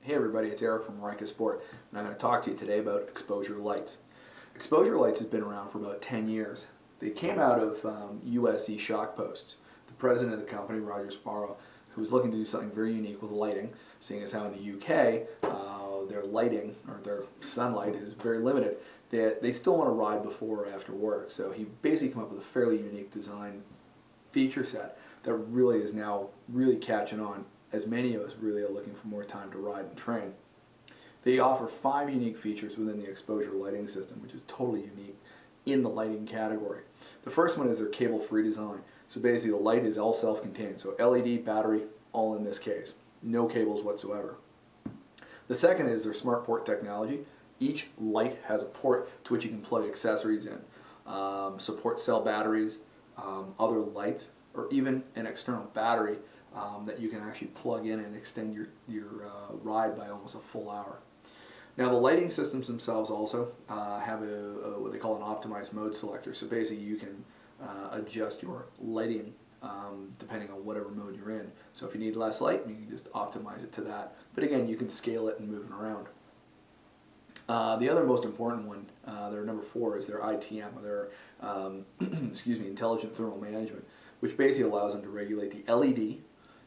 Hey everybody, it's Erik from Ryeka Sport, and I'm going to talk to you today about exposure lights. Exposure lights has been around for about 10 years. They came out of U.S.E shock posts. The president of the company, Ryeka Sport, who was looking to do something very unique with lighting, seeing as how in the UK their lighting, or their sunlight, is very limited. They still want to ride before or after work, so he basically came up with a fairly unique design feature set that really is now really catching on, as many of us really are looking for more time to ride and train. They offer 5 unique features within the exposure lighting system, which is totally unique in the lighting category. The first one is their cable-free design. So basically the light is all self-contained, so LED, battery, all in this case. No cables whatsoever. The second is their smart port technology. Each light has a port to which you can plug accessories in. Support cell batteries, other lights, or even an external battery that you can actually plug in and extend your ride by almost a full hour. Now the lighting systems themselves also have what they call an optimized mode selector. So basically you can adjust your lighting depending on whatever mode you're in. So if you need less light, you can just optimize it to that. But again, you can scale it and move it around. The other most important one, their number 4, is their ITM, or their excuse me, Intelligent Thermal Management, which basically allows them to regulate the LED,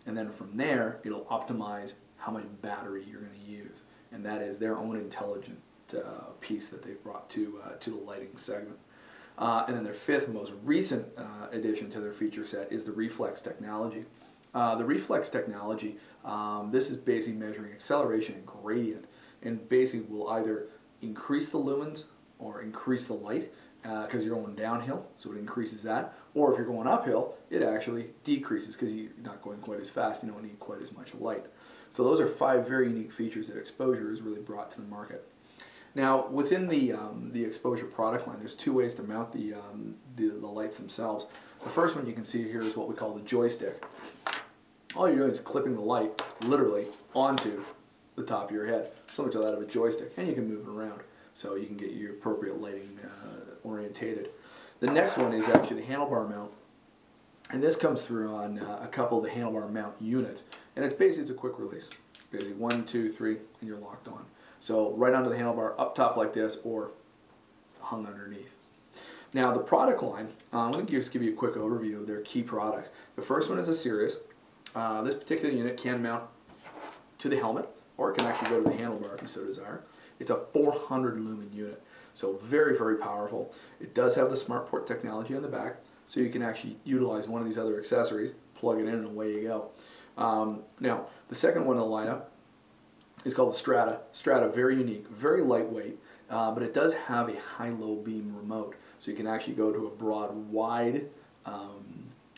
and then from there it'll optimize how much battery you're going to use, and that is their own intelligent piece that they've brought to the lighting segment. And then their 5th most recent addition to their feature set is the reflex technology. The reflex technology, this is basically measuring acceleration and gradient, and basically will either increase the lumens or increase the light because you're going downhill, so it increases that, or if you're going uphill, it actually decreases because you're not going quite as fast, you don't need quite as much light. So those are 5 very unique features that Exposure has really brought to the market. Now within the Exposure product line, there's 2 ways to mount the lights themselves. The first one you can see here is what we call the joystick. All you're doing is clipping the light literally onto the top of your head, similar to that of a joystick, and you can move it around so you can get your appropriate lighting orientated. The next one is actually the handlebar mount, and this comes through on a couple of the handlebar mount units, and it's a quick release. Basically 1, 2, 3, and you're locked on. So right onto the handlebar, up top like this, or hung underneath. Now the product line, I'm going to just give you a quick overview of their key products. The first one is a Sirius. This particular unit can mount to the helmet, or it can actually go to the handlebar if you so desire. It's a 400 lumen unit, so very, very powerful. It does have the smart port technology on the back, so you can actually utilize one of these other accessories, plug it in, and away you go. Now, the second one in the lineup is called the Strata. Strata, very unique, very lightweight, but it does have a high-low beam remote, so you can actually go to a broad, wide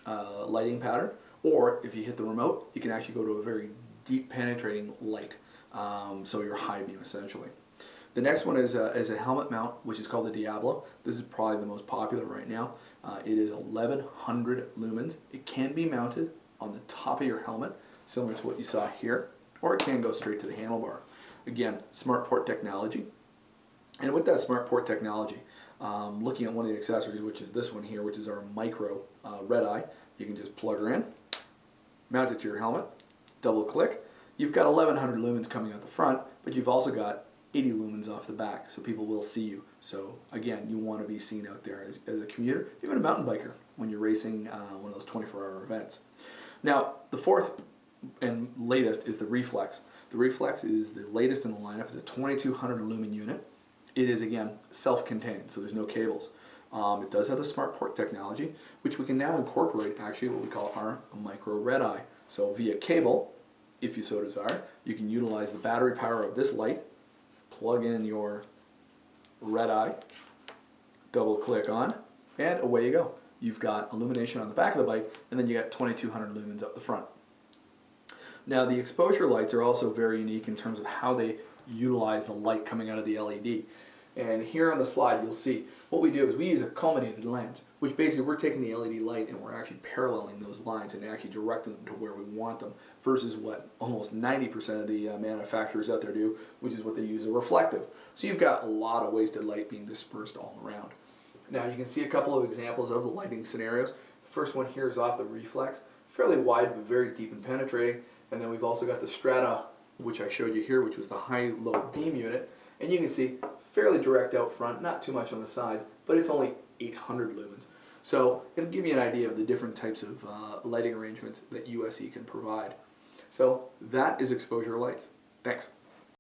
lighting pattern, or if you hit the remote, you can actually go to a very deep penetrating light, so your high beam essentially. The next one is a helmet mount, which is called the Diablo. This is probably the most popular right now. It is 1100 lumens. It can be mounted on the top of your helmet, similar to what you saw here, or it can go straight to the handlebar. Again, smart port technology. And with that smart port technology, looking at one of the accessories, which is this one here, which is our micro red eye, you can just plug her in, mount it to your helmet, double click. You've got 1100 lumens coming out the front, but you've also got 80 lumens off the back, so people will see you. So again, you want to be seen out there as a commuter, even a mountain biker, when you're racing one of those 24-hour events. Now, the 4th and latest is the Reflex. The Reflex is the latest in the lineup. It's a 2200 lumen unit. It is, again, self-contained, so there's no cables. It does have the smart port technology, which we can now incorporate actually what we call our micro red eye. So via cable, if you so desire, you can utilize the battery power of this light, plug in your red eye, double click on, and away you go. You've got illumination on the back of the bike, and then you got 2200 lumens up the front. Now the exposure lights are also very unique in terms of how they utilize the light coming out of the LED. And here on the slide you'll see what we do is we use a culminated lens, which basically we're taking the LED light and we're actually paralleling those lines and actually directing them to where we want them, versus what almost 90% of the manufacturers out there do, which is what they use a reflective. So you've got a lot of wasted light being dispersed all around. Now you can see a couple of examples of the lighting scenarios. The first one here is off the Reflex, fairly wide but very deep and penetrating. And then we've also got the Strata which I showed you here, which was the high-low beam unit. And you can see fairly direct out front, not too much on the sides, but it's only 800 lumens. So it'll give you an idea of the different types of lighting arrangements that U.S.E can provide. So that is exposure lights. Thanks.